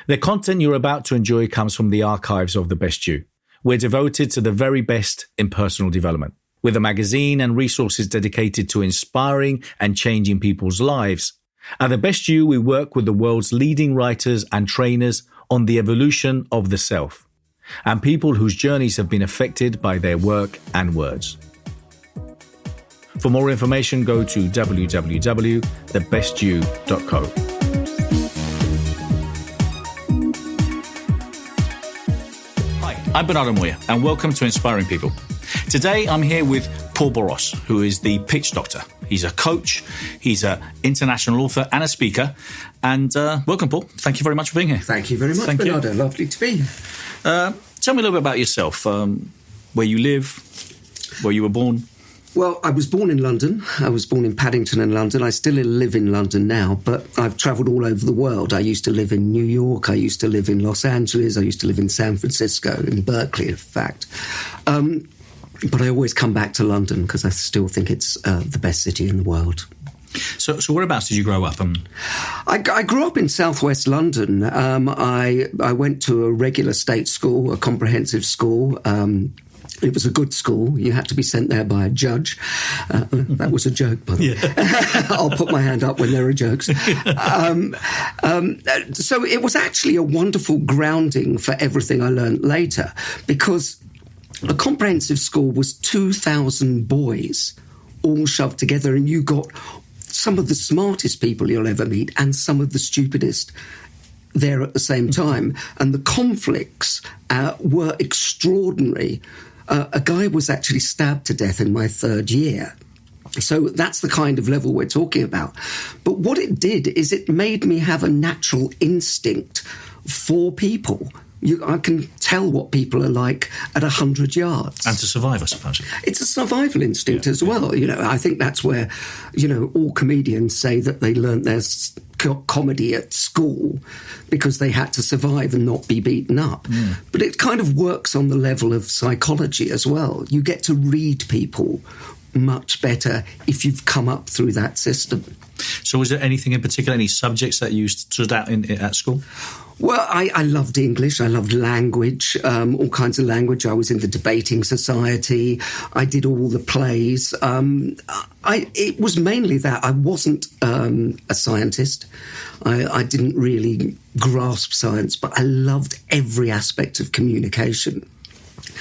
The content you're about to enjoy comes from the archives of The Best You. We're devoted to the very best in personal development. With a magazine and resources dedicated to inspiring and changing people's lives, at The Best You, we work with the world's leading writers and trainers on the evolution of the self, and people whose journeys have been affected by their work and words. For more information, go to www.thebestyou.co. I'm Bernardo Moya, and welcome to Inspiring People. Today, I'm here with Paul Boross, who is the pitch doctor. He's a coach, he's an international author and a speaker. And welcome, Paul. Thank you very much for being here. Thank you very much, Bernardo. Lovely to be here. Tell me a little bit about yourself, where you live, where you were born. Well, I was born in London. I was born in Paddington in London. I still live in London now, but I've travelled all over the world. I used to live in New York. I used to live in Los Angeles. I used to live in San Francisco, in Berkeley, in fact. But I always come back to London because I still think it's the best city in the world. So whereabouts did you grow up? I grew up in southwest London. I went to a regular state school, a comprehensive school. It was a good school. You had to be sent there by a judge. That was a joke, by the way. I'll put my hand up when there are jokes. So it was actually a wonderful grounding for everything I learned later, because a comprehensive school was 2,000 boys all shoved together, and you got some of the smartest people you'll ever meet and some of the stupidest there at the same time. And the conflicts were extraordinary. A guy was actually stabbed to death in my third year. So that's the kind of level we're talking about. But what it did is it made me have a natural instinct for people. I can tell what people are like at 100 yards. And to survive, I suppose. It's a survival instinct as well. You know, I think that's where, all comedians say that they learnt their comedy at school because they had to survive and not be beaten up. But it kind of works on the level of psychology as well. You get to read people much better if you've come up through that system. So was there anything in particular, any subjects that you stood out at school? Well, I loved English. I loved language, all kinds of language. I was in the debating society. I did all the plays. It was mainly that. I wasn't a scientist. I didn't really grasp science, but I loved every aspect of communication.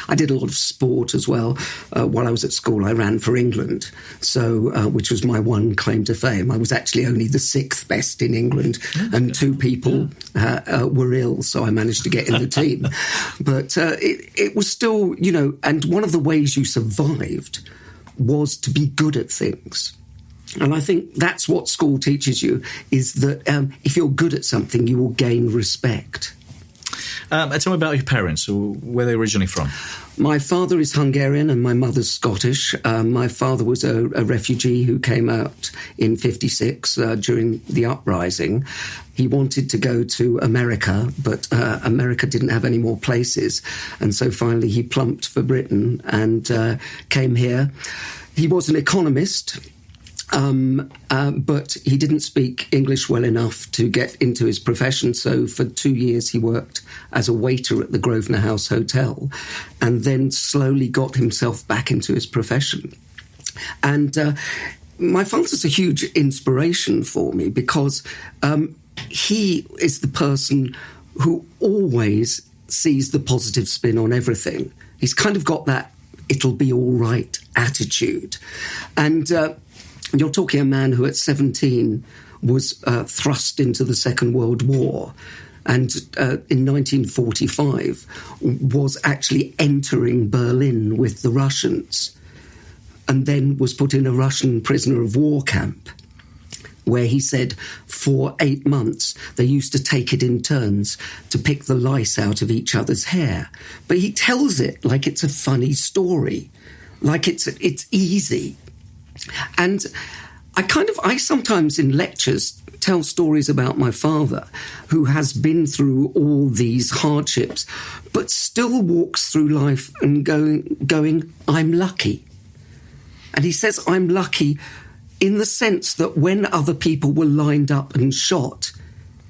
I did a lot of sport as well. While I was at school, I ran for England, which was my one claim to fame. I was actually only the 6th best in England, and 2 people were ill, so I managed to get in the team. But it was still, and one of the ways you survived was to be good at things. And I think that's what school teaches you, is that if you're good at something, you will gain respect. Tell me about your parents. Where are they originally from? My father is Hungarian and my mother's Scottish. My father was a refugee who came out in 1956 during the uprising. He wanted to go to America, but America didn't have any more places. And so finally he plumped for Britain and came here. He was an economist. But he didn't speak English well enough to get into his profession. So for 2 years he worked as a waiter at the Grosvenor House Hotel and then slowly got himself back into his profession. And my father's a huge inspiration for me because he is the person who always sees the positive spin on everything. He's kind of got that it'll be all right attitude. And you're talking a man who at 17 was thrust into the Second World War and in 1945 was actually entering Berlin with the Russians and then was put in a Russian prisoner of war camp where he said for 8 months they used to take it in turns to pick the lice out of each other's hair. But he tells it like it's a funny story, like it's easy. And I sometimes in lectures tell stories about my father, who has been through all these hardships, but still walks through life and going, I'm lucky. And he says, I'm lucky in the sense that when other people were lined up and shot,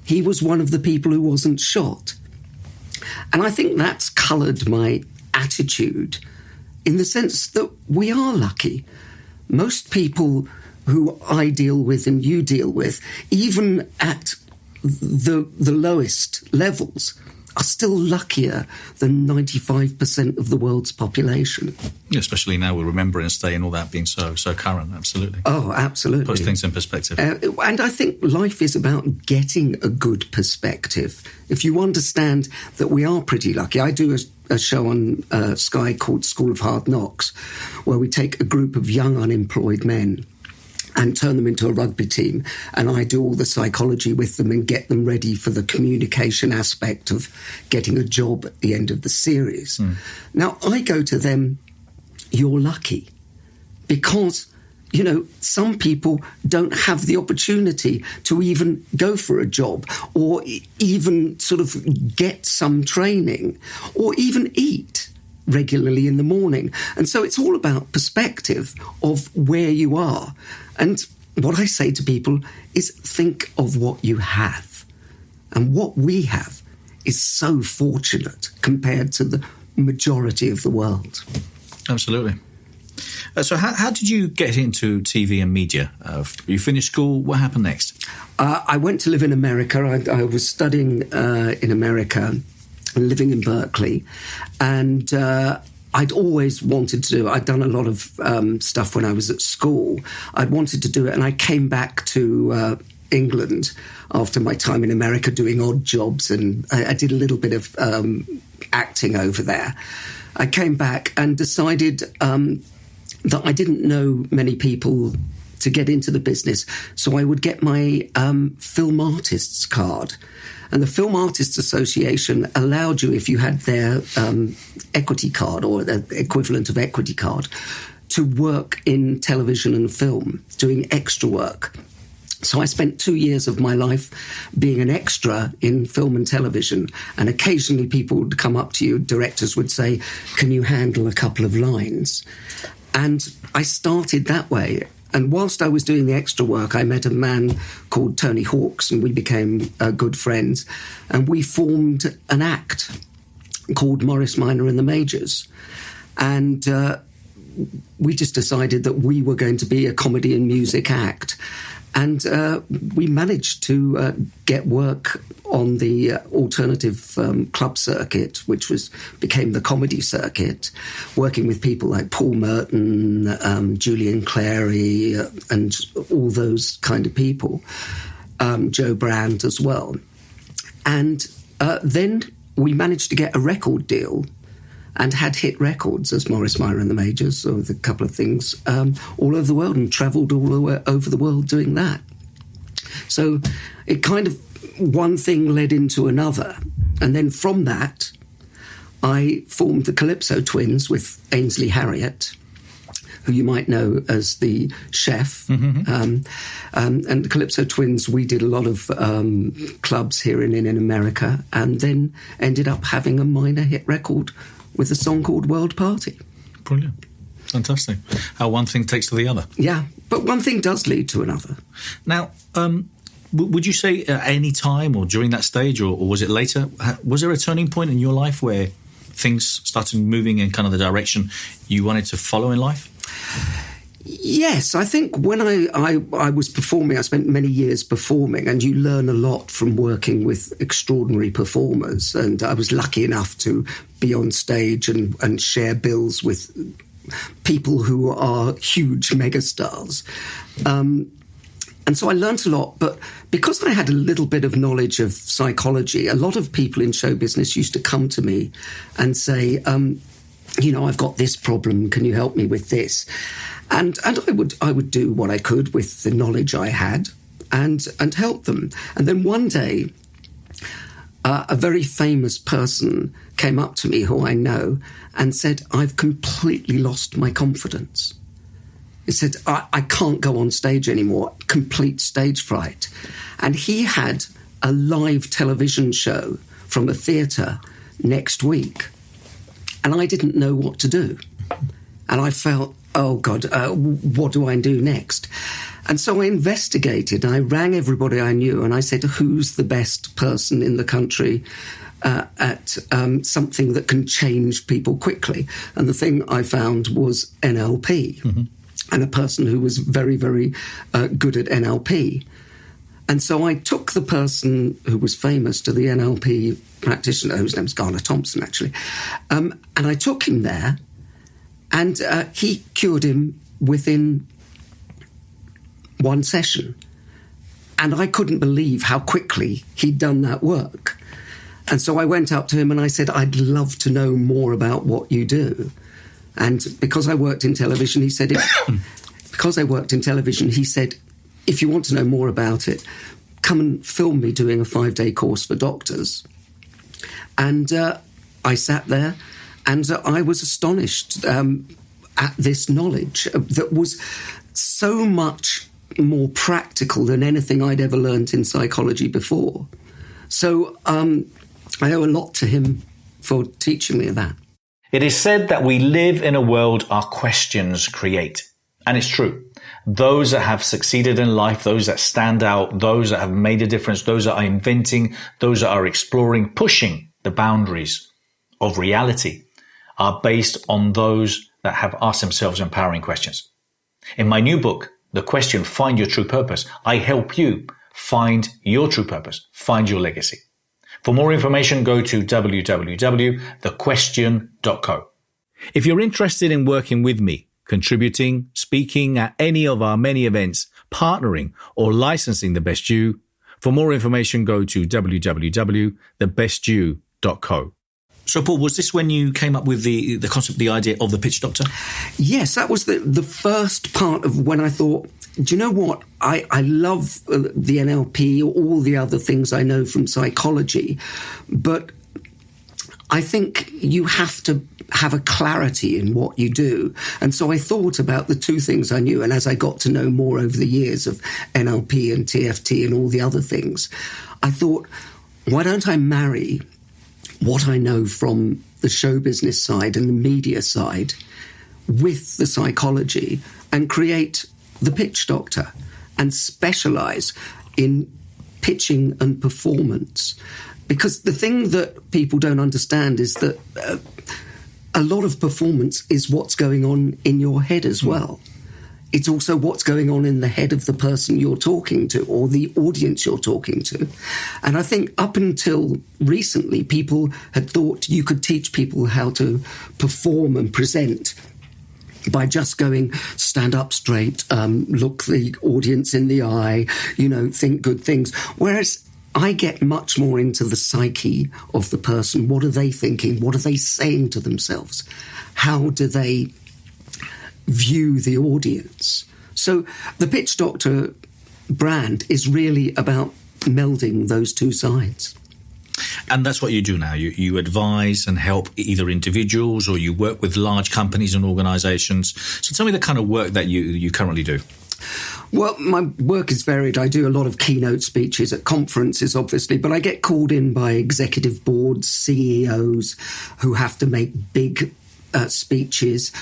he was one of the people who wasn't shot. And I think that's coloured my attitude in the sense that we are lucky. Most people who I deal with and you deal with, even at the lowest levels, are still luckier than 95% of the world's population. Especially now with Remember and Stay and all that being so current, absolutely. Oh, absolutely. Puts things in perspective. And I think life is about getting a good perspective. If you understand that we are pretty lucky. I do a show on Sky called School of Hard Knocks, where we take a group of young unemployed men and turn them into a rugby team. And I do all the psychology with them and get them ready for the communication aspect of getting a job at the end of the series. Now, I go to them, you're lucky. Because, you know, some people don't have the opportunity to even go for a job or even sort of get some training or even eat regularly in the morning. And so it's all about perspective of where you are. And what I say to people is think of what you have. And what we have is so fortunate compared to the majority of the world. Absolutely. So how did you get into TV and media? You finished school, what happened next? I went to live in America. I was studying in America, living in Berkeley, and I'd always wanted to do it. I'd done a lot of stuff when I was at school. I'd wanted to do it, and I came back to England after my time in America doing odd jobs, and I did a little bit of acting over there. I came back and decided that I didn't know many people to get into the business, so I would get my film artist's card. And the Film Artists Association allowed you, if you had their equity card or the equivalent of equity card, to work in television and film, doing extra work. So I spent 2 years of my life being an extra in film and television, and occasionally people would come up to you, directors would say, can you handle a couple of lines? And I started that way. And whilst I was doing the extra work, I met a man called Tony Hawks, and we became good friends. And we formed an act called Morris Minor and the Majors. And we just decided that we were going to be a comedy and music act. And we managed to get work on the alternative club circuit, which became the comedy circuit, working with people like Paul Merton, Julian Clary, and all those kind of people, Joe Brand as well. And then we managed to get a record deal and had hit records as Morris Minor and the Majors, so with a couple of things, all over the world, and travelled all over the world doing that. So it kind of, one thing led into another. And then from that, I formed the Calypso Twins with Ainsley Harriott, who you might know as the chef. Mm-hmm. And the Calypso Twins, we did a lot of clubs here in America, and then ended up having a minor hit record with a song called World Party. Brilliant. Fantastic. How one thing takes to the other. Yeah, but one thing does lead to another. Now, would you say at any time or during that stage, or was it later, was there a turning point in your life where things started moving in kind of the direction you wanted to follow in life? Yes, I think when I was performing, I spent many years performing, and you learn a lot from working with extraordinary performers. And I was lucky enough to be on stage and share bills with people who are huge megastars. And so I learnt a lot, but because I had a little bit of knowledge of psychology, a lot of people in show business used to come to me and say, you know, I've got this problem, can you help me with this? And I would do what I could with the knowledge I had and help them. And then one day, a very famous person came up to me who I know and said, I've completely lost my confidence. He said, I can't go on stage anymore, complete stage fright. And he had a live television show from a theatre next week. And I didn't know what to do. And I felt, oh God, what do I do next? And so I investigated. I rang everybody I knew and I said, who's the best person in the country at something that can change people quickly? And the thing I found was NLP, and a person who was very, very good at NLP. And so I took the person who was famous to the NLP practitioner, whose name was Garner Thompson, actually, and I took him there, and he cured him within one session. And I couldn't believe how quickly he'd done that work. And so I went up to him and I said, I'd love to know more about what you do. And because I worked in television, he said, if you want to know more about it, come and film me doing a 5-day course for doctors. And I sat there and I was astonished at this knowledge that was so much more practical than anything I'd ever learned in psychology before. So I owe a lot to him for teaching me that. It is said that we live in a world our questions create. And it's true. Those that have succeeded in life, those that stand out, those that have made a difference, those that are inventing, those that are exploring, pushing the boundaries of reality are based on those that have asked themselves empowering questions. In my new book, The Question, Find Your True Purpose, I help you find your true purpose, find your legacy. For more information, go to www.thequestion.co. If you're interested in working with me, contributing, speaking at any of our many events, partnering or licensing The Best You, for more information, go to www.thebestyou.co. So, Paul, was this when you came up with the concept, the idea of the pitch doctor? Yes, that was the first part of when I thought, do you know what? I love the NLP, all the other things I know from psychology, but I think you have to have a clarity in what you do. And so I thought about the two things I knew. And as I got to know more over the years of NLP and TFT and all the other things, I thought, why don't I marry what I know from the show business side and the media side with the psychology and create the pitch doctor and specialize in pitching and performance. Because the thing that people don't understand is that a lot of performance is what's going on in your head as well. It's also what's going on in the head of the person you're talking to or the audience you're talking to. And I think up until recently, people had thought you could teach people how to perform and present by just going, stand up straight, look the audience in the eye, think good things. Whereas I get much more into the psyche of the person. What are they thinking? What are they saying to themselves? How do they view the audience? So the Pitch Doctor brand is really about melding those two sides. And that's what you do now. You advise and help either individuals or you work with large companies and organizations. So tell me the kind of work that you currently do. Well, my work is varied. I do a lot of keynote speeches at conferences, obviously, but I get called in by executive boards, CEOs who have to make big speeches.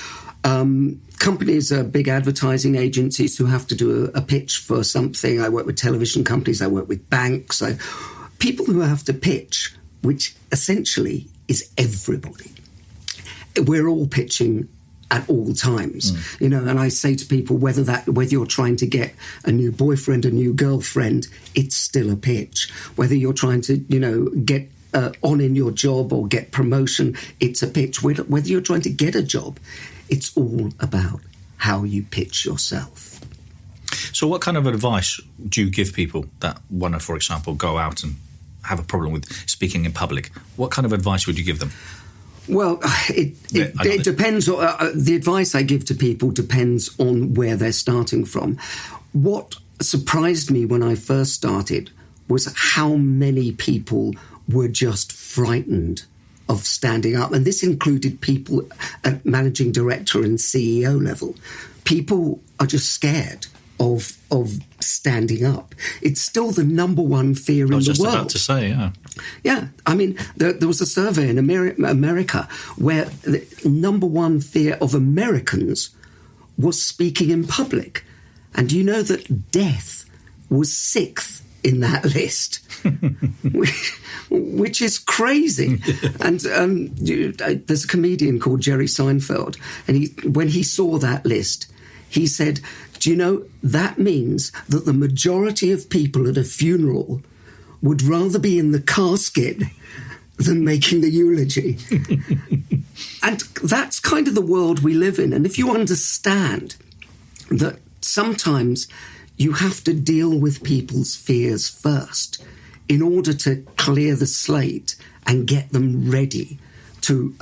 Companies are big advertising agencies who have to do a pitch for something. I work with television companies. I work with banks. People who have to pitch, which essentially is everybody. We're all pitching at all times, and I say to people, whether you're trying to get a new boyfriend, a new girlfriend, it's still a pitch. Whether you're trying to, get on in your job or get promotion, it's a pitch. Whether you're trying to get a job, it's all about how you pitch yourself. So what kind of advice do you give people that want to, for example, go out and have a problem with speaking in public? What kind of advice would you give them? Well, it depends. The advice I give to people depends on where they're starting from. What surprised me when I first started was how many people were just frightened of standing up. And this included people at managing director and CEO level. People are just scared of standing up. It's still the number one fear in the world. I was just about to say, yeah. Yeah. I mean, there was a survey in America where the number one fear of Americans was speaking in public. And you know that death was 6th in that list, which is crazy. And there's a comedian called Jerry Seinfeld, and when he saw that list, he said, do you know, that means that the majority of people at a funeral would rather be in the casket than making the eulogy. And that's kind of the world we live in. And if you understand that sometimes you have to deal with people's fears first in order to clear the slate and get them ready to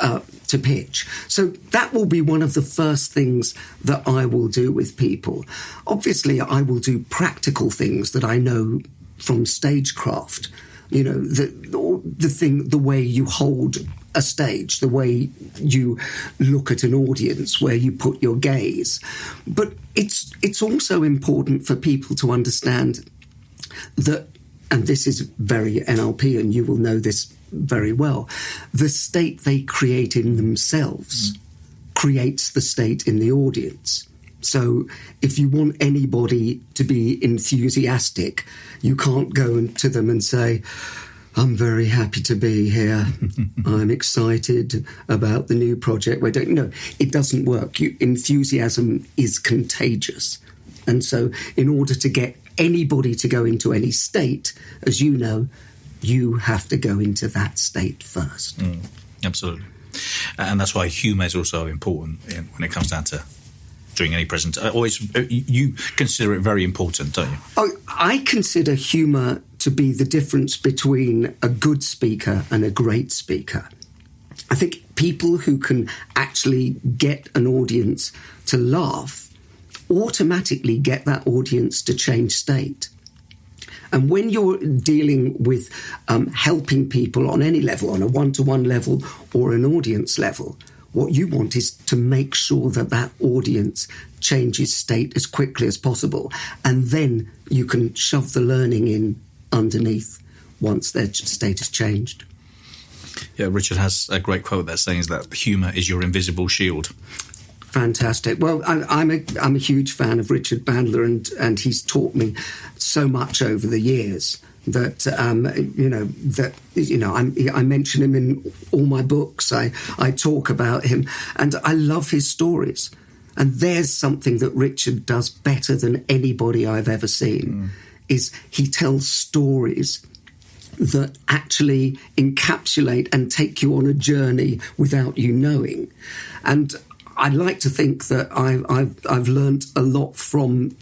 pitch. So that will be one of the first things that I will do with people. Obviously, I will do practical things that I know from stagecraft. You know, the way you hold a stage, the way you look at an audience, where you put your gaze. But it's also important for people to understand that, and this is very NLP, and you will know this very well, the state they create in themselves creates the state in the audience. So if you want anybody to be enthusiastic, you can't go to them and say, I'm very happy to be here. I'm excited about the new project we're doing. No, it doesn't work. Enthusiasm is contagious. And so in order to get anybody to go into any state, as you know, you have to go into that state first. Absolutely. And that's why humour is also important when it comes down to doing any presentation. You consider it very important, don't you? Oh, I consider humour to be the difference between a good speaker and a great speaker. I think people who can actually get an audience to laugh automatically get that audience to change state. And when you're dealing with helping people on any level, on a one-to-one level or an audience level, what you want is to make sure that that audience changes state as quickly as possible. And then you can shove the learning in underneath once their state has changed. Yeah, Richard has a great quote that says that humour is your invisible shield. Fantastic. Well, I'm a huge fan of Richard Bandler, and he's taught me so much over the years that I mention him in all my books. I talk about him, and I love his stories. And there's something that Richard does better than anybody I've ever seen, is he tells stories that actually encapsulate and take you on a journey without you knowing. And I like to think that I've learned a lot from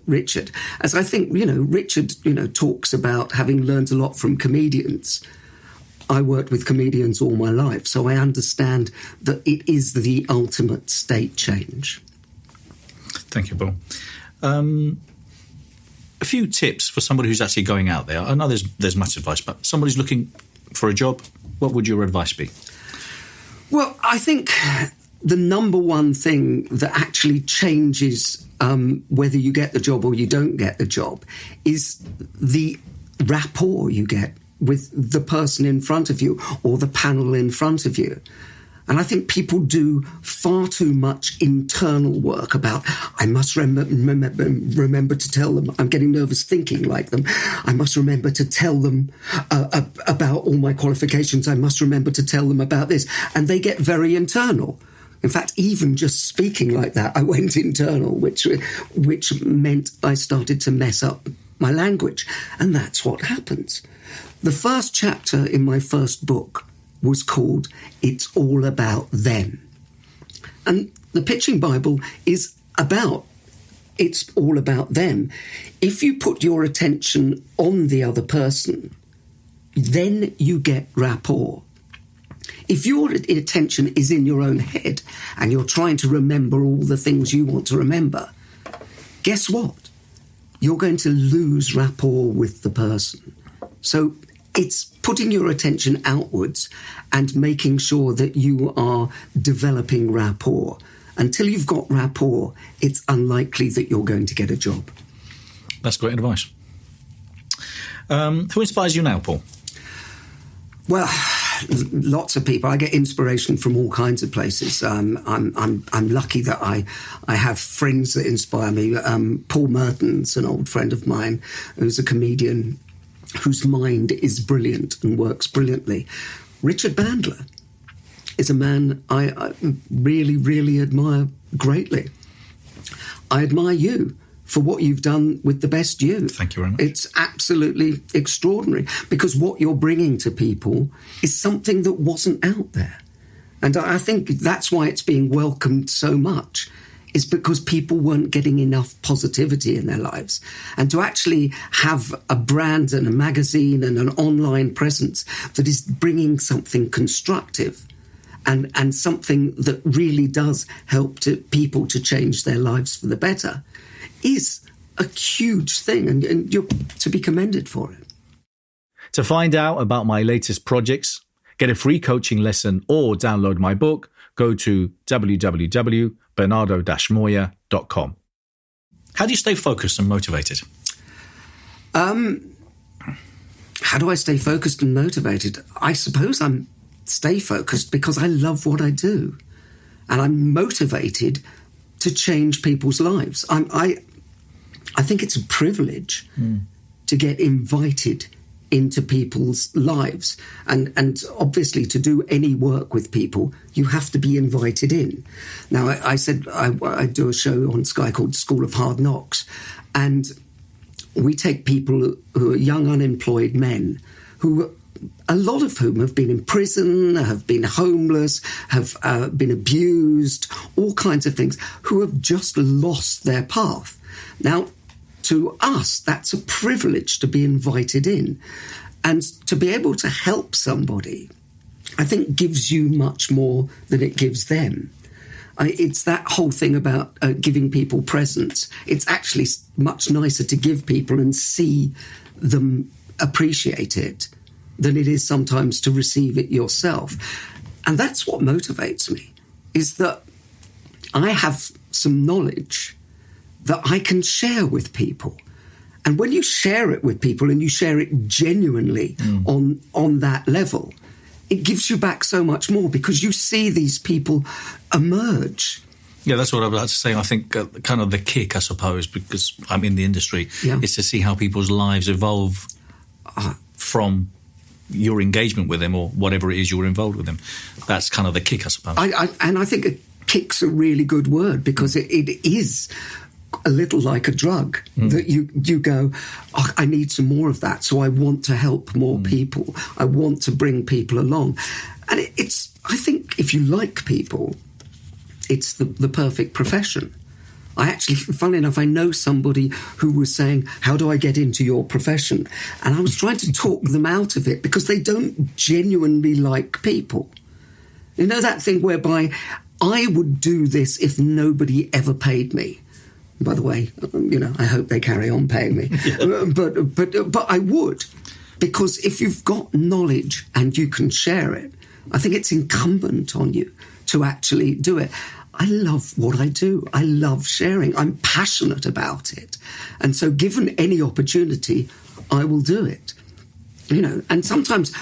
Richard, as I think, Richard, talks about having learned a lot from comedians. I worked with comedians all my life, so I understand that it is the ultimate state change. Thank you, Paul. A few tips for somebody who's actually going out there. I know there's much advice, but somebody's looking for a job, what would your advice be? Well, I think the number one thing that actually changes whether you get the job or you don't get the job is the rapport you get with the person in front of you or the panel in front of you. And I think people do far too much internal work about, I must remember to tell them, I'm getting nervous thinking like them. I must remember to tell them about all my qualifications. I must remember to tell them about this. And they get very internal. In fact, even just speaking like that, I went internal, which meant I started to mess up my language. And that's what happens. The first chapter in my first book was called It's All About Them. And the Pitching Bible is about it's all about them. If you put your attention on the other person, then you get rapport. If your attention is in your own head and you're trying to remember all the things you want to remember, guess what? You're going to lose rapport with the person. So it's putting your attention outwards and making sure that you are developing rapport. Until you've got rapport, it's unlikely that you're going to get a job. That's great advice. Who inspires you now, Paul? Well, lots of people. I get inspiration from all kinds of places. I'm lucky that I have friends that inspire me. Paul Merton's an old friend of mine who's a comedian whose mind is brilliant and works brilliantly. Richard Bandler is a man I really, really admire greatly. I admire you for what you've done with The Best You. Thank you very much. It's absolutely extraordinary because what you're bringing to people is something that wasn't out there. And I think that's why it's being welcomed so much, is because people weren't getting enough positivity in their lives. And to actually have a brand and a magazine and an online presence that is bringing something constructive and something that really does help people to change their lives for the better is a huge thing, and you're to be commended for it. To find out about my latest projects, get a free coaching lesson, or download my book, go to www.bernardo-moya.com. How do you stay focused and motivated? How do I stay focused and motivated? I suppose I'm stay focused because I love what I do, and I'm motivated to change people's lives. I think it's a privilege to get invited into people's lives. And obviously to do any work with people, you have to be invited in. Now, I said I do a show on Sky called School of Hard Knocks, and we take people who are young unemployed men who, a lot of whom have been in prison, have been homeless, have been abused, all kinds of things, who have just lost their path. Now, to us, that's a privilege to be invited in. And to be able to help somebody, I think, gives you much more than it gives them. It's that whole thing about giving people presents. It's actually much nicer to give people and see them appreciate it than it is sometimes to receive it yourself. And that's what motivates me, is that I have some knowledge that I can share with people. And when you share it with people and you share it genuinely on that level, it gives you back so much more because you see these people emerge. Yeah, that's what I was about to say. I think kind of the kick, I suppose, because I'm in the industry, is to see how people's lives evolve from your engagement with them or whatever it is you're involved with them. That's kind of the kick, I suppose. And I think a kick's a really good word because it is a little like a drug that you go, oh, I need some more of that. So I want to help more people. I want to bring people along. And I think if you like people, it's the perfect profession. I actually, funnily enough, I know somebody who was saying, how do I get into your profession? And I was trying to talk them out of it because they don't genuinely like people. You know that thing whereby I would do this if nobody ever paid me. By the way, I hope they carry on paying me. But I would, because if you've got knowledge and you can share it, I think it's incumbent on you to actually do it. I love what I do. I love sharing. I'm passionate about it. And so given any opportunity, I will do it. And sometimes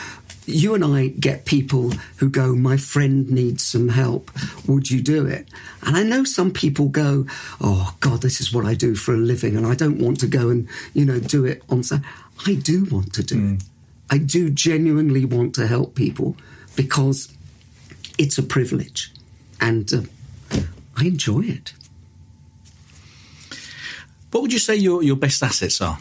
you and I get people who go, my friend needs some help. Would you do it? And I know some people go, oh, God, this is what I do for a living and I don't want to go and, do it on Saturday. I do want to do it. I do genuinely want to help people because it's a privilege and I enjoy it. What would you say your best assets are?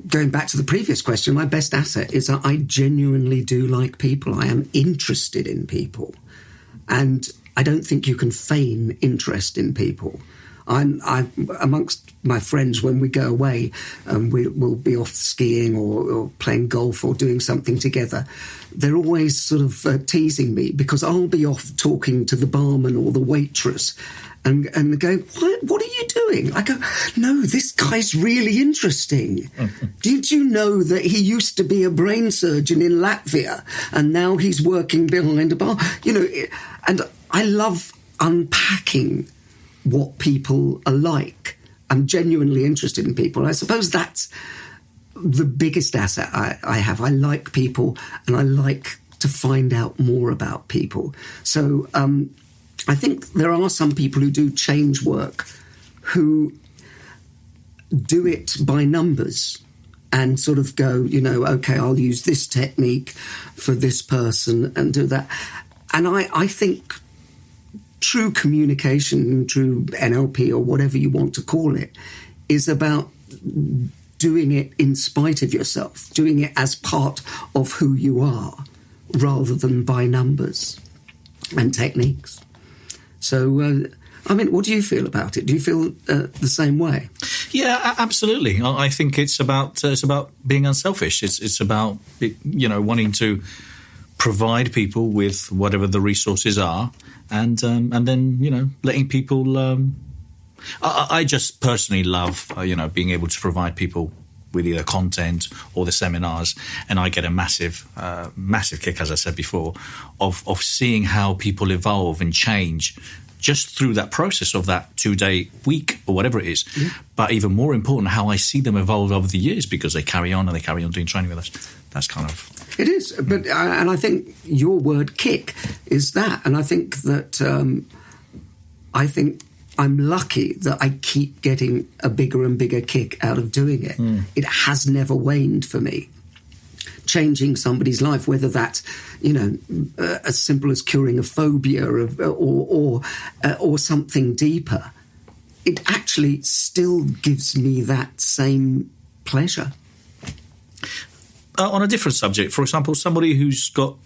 Going back to the previous question, my best asset is that I genuinely do like people. I am interested in people. And I don't think you can feign interest in people. I'm amongst my friends, when we go away, we'll be off skiing or playing golf or doing something together. They're always sort of teasing me because I'll be off talking to the barman or the waitress and go, what are you doing? I go, no, this guy's really interesting. Did you know that he used to be a brain surgeon in Latvia and now he's working behind a bar? And I love unpacking what people are like. I'm genuinely interested in people. I suppose that's the biggest asset I have. I like people, and I like to find out more about people. So I think there are some people who do change work who do it by numbers and sort of go, okay, I'll use this technique for this person and do that. And I think true communication, true NLP or whatever you want to call it, is about doing it in spite of yourself, doing it as part of who you are, rather than by numbers and techniques. So, what do you feel about it? Do you feel the same way? Yeah, absolutely. I think it's about being unselfish. It's about wanting to provide people with whatever the resources are, and then letting people. I just personally love being able to provide people with either content or the seminars, and I get a massive kick, as I said before, of seeing how people evolve and change just through that process of that 2-day week or whatever it is. Yeah. But even more important, how I see them evolve over the years, because they carry on doing training with us. That's kind of... It is, but and I think your word kick is that, and I think that I'm lucky that I keep getting a bigger and bigger kick out of doing it. It has never waned for me. Changing somebody's life, whether that's as simple as curing a phobia or something deeper, it actually still gives me that same pleasure. On a different subject, for example, somebody who's got,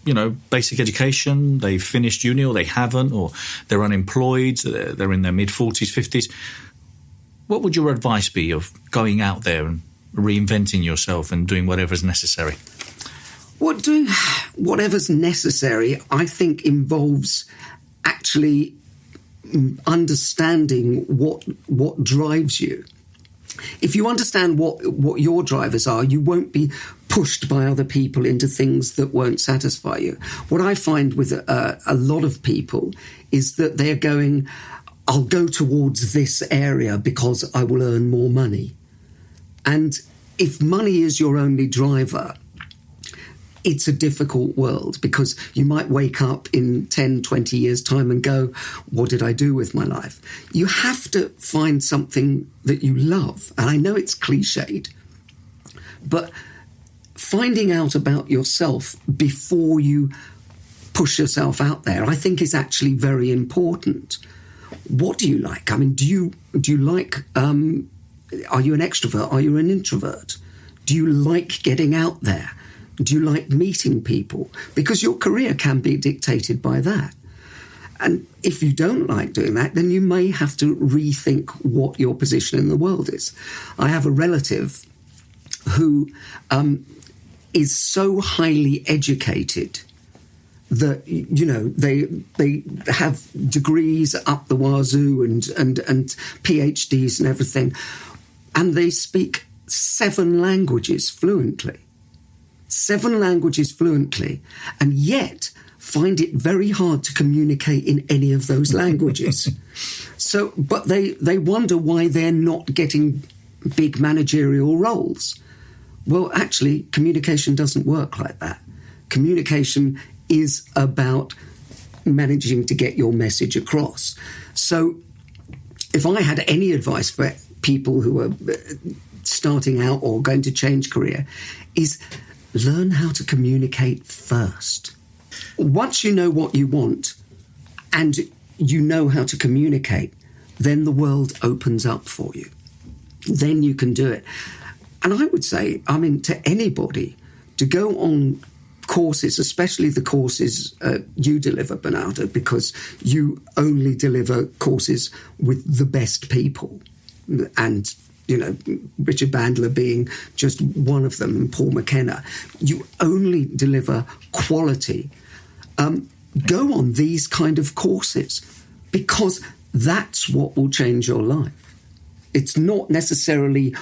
basic education, they've finished uni or they haven't, or they're unemployed, they're in their mid-40s, 50s. What would your advice be of going out there and reinventing yourself and doing whatever's necessary? Well, doing whatever's necessary, I think, involves actually understanding what drives you. If you understand what your drivers are, you won't be pushed by other people into things that won't satisfy you. What I find with a lot of people is that they're going, I'll go towards this area because I will earn more money. And if money is your only driver, it's a difficult world, because you might wake up in 10, 20 years' time and go, what did I do with my life? You have to find something that you love. And I know it's cliched, but finding out about yourself before you push yourself out there, I think, is actually very important. What do you like? I mean, do you like, are you an extrovert? Are you an introvert? Do you like getting out there? Do you like meeting people? Because your career can be dictated by that. And if you don't like doing that, then you may have to rethink what your position in the world is. I have a relative who is so highly educated that, they have degrees up the wazoo and PhDs and everything, and they speak 7 languages fluently. 7 languages fluently, and yet find it very hard to communicate in any of those languages. But they wonder why they're not getting big managerial roles. Well, actually, communication doesn't work like that. Communication is about managing to get your message across. So if I had any advice for people who are starting out or going to change career, is learn how to communicate first. Once you know what you want and you know how to communicate, then the world opens up for you. Then you can do it. And I would say, to anybody, to go on courses, especially the courses you deliver, Bernardo, because you only deliver courses with the best people. And Richard Bandler being just one of them, and Paul McKenna. You only deliver quality. Go on these kind of courses, because that's what will change your life. It's not necessarily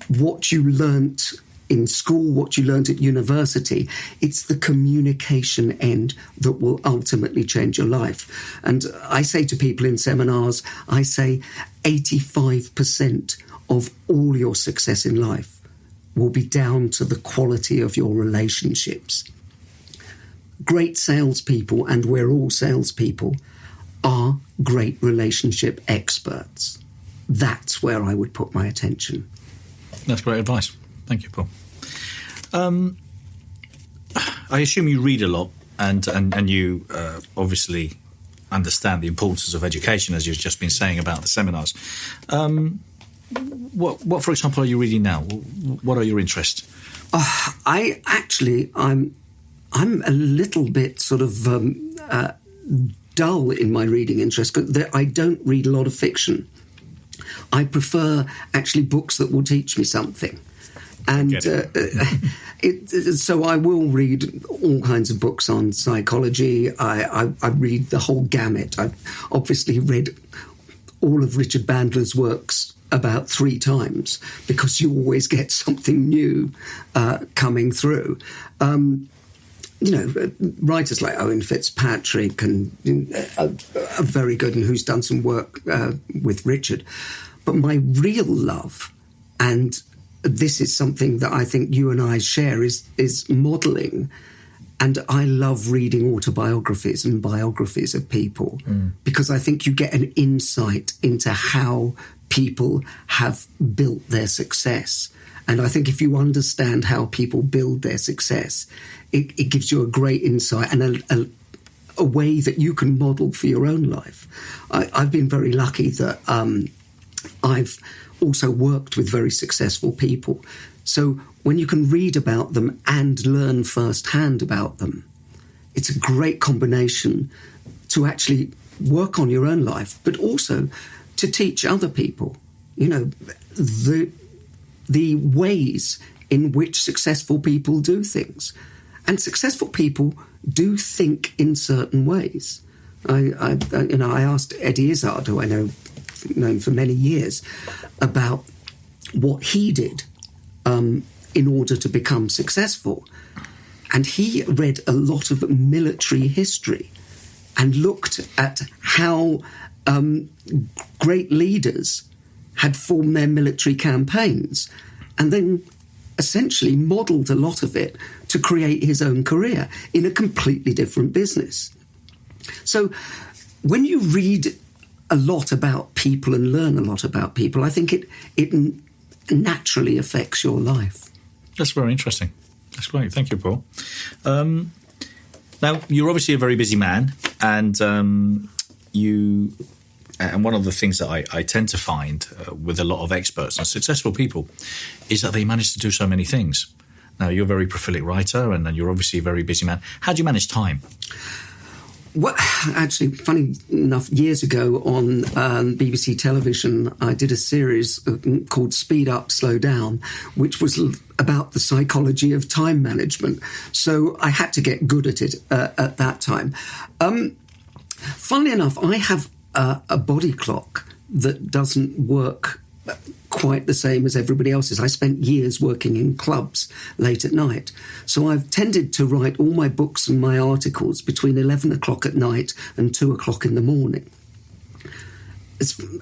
what you learnt in school, what you learnt at university. It's the communication end that will ultimately change your life. And I say to people in seminars, 85% of all your success in life will be down to the quality of your relationships. Great salespeople, and we're all salespeople, are great relationship experts. That's where I would put my attention. That's great advice. Thank you, Paul. I assume you read a lot, and you obviously understand the importance of education, as you've just been saying about the seminars. What, for example, are you reading now? What are your interests? I'm a little bit sort of dull in my reading interest, because I don't read a lot of fiction. I prefer actually books that will teach me something. And so I will read all kinds of books on psychology. I read the whole gamut. I've obviously read all of Richard Bandler's works about 3 times, because you always get something new coming through. Writers like Owen Fitzpatrick and are very good, and who's done some work with Richard. But my real love, and this is something that I think you and I share, is modelling. And I love reading autobiographies and biographies of people, because I think you get an insight into how people have built their success. And I think if you understand how people build their success, it gives you a great insight and a way that you can model for your own life. I've been very lucky that I've also worked with very successful people. So when you can read about them and learn firsthand about them, it's a great combination to actually work on your own life, but also to teach other people, the ways in which successful people do things. And successful people do think in certain ways. I asked Eddie Izzard, who I known for many years, about what he did in order to become successful. And he read a lot of military history and looked at how great leaders had formed their military campaigns, and then essentially modelled a lot of it to create his own career in a completely different business. So when you read a lot about people and learn a lot about people, I think it naturally affects your life. That's very interesting. That's great. Thank you, Paul. Now, you're obviously a very busy man, and and one of the things that I tend to find with a lot of experts and successful people is that they manage to do so many things. Now, you're a very prolific writer, and you're obviously a very busy man. How do you manage time? Well, actually, funny enough, years ago on BBC television, I did a series called Speed Up, Slow Down, which was about the psychology of time management. So I had to get good at it at that time. Funnily enough, I have a body clock that doesn't work quite the same as everybody else's. I spent years working in clubs late at night. So I've tended to write all my books and my articles between 11 o'clock at night and 2 o'clock in the morning.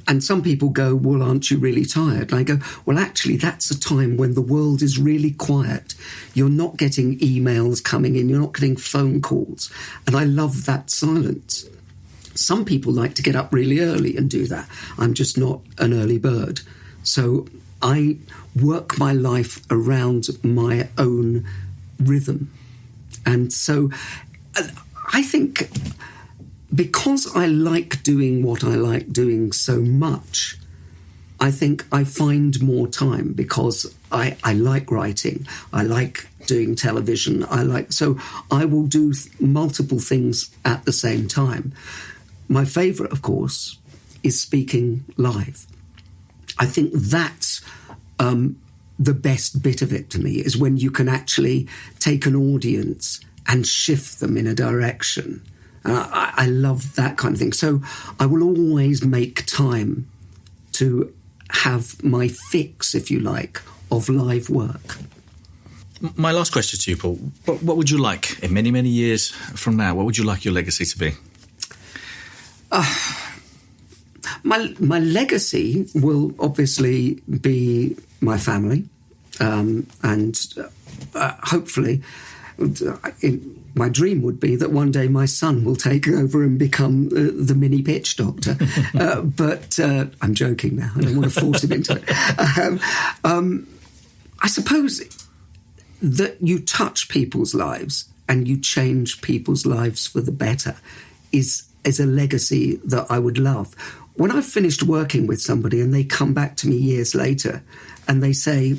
And some people go, well, aren't you really tired? And I go, well, actually, that's a time when the world is really quiet. You're not getting emails coming in. You're not getting phone calls. And I love that silence. Some people like to get up really early and do that. I'm just not an early bird. So I work my life around my own rhythm. And so I think because I like doing what I like doing so much, I think I find more time because I like writing. I like doing television. So I will do multiple things at the same time. My favourite, of course, is speaking live. I think that's the best bit of it to me, is when you can actually take an audience and shift them in a direction. I love that kind of thing. So I will always make time to have my fix, if you like, of live work. My last question to you, Paul. What would you like in many, many years from now? What would you like your legacy to be? My legacy will obviously be my family. Hopefully, my dream would be that one day my son will take over and become the mini pitch doctor. But I'm joking now. I don't want to force him into it. I suppose that you touch people's lives and you change people's lives for the better is a legacy that I would love. When I've finished working with somebody and they come back to me years later and they say,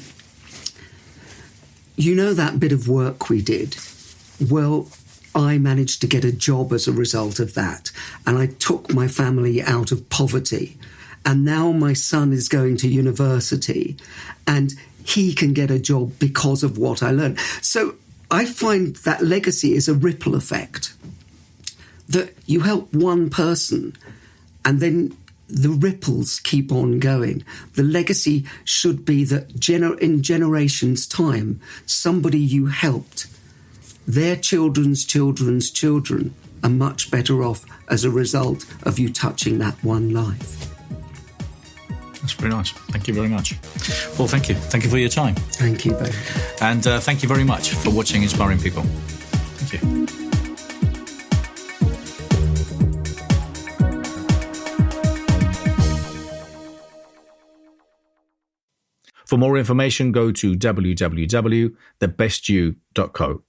you know that bit of work we did? Well, I managed to get a job as a result of that. And I took my family out of poverty. And now my son is going to university and he can get a job because of what I learned. So I find that legacy is a ripple effect. That you help one person and then the ripples keep on going. The legacy should be that in generations' time, somebody you helped, their children's children's children are much better off as a result of you touching that one life. That's very nice. Thank you very much. Well, thank you. Thank you for your time. Thank you, Ben. And thank you very much for watching Inspiring People. Thank you. For more information, go to www.thebestyou.co.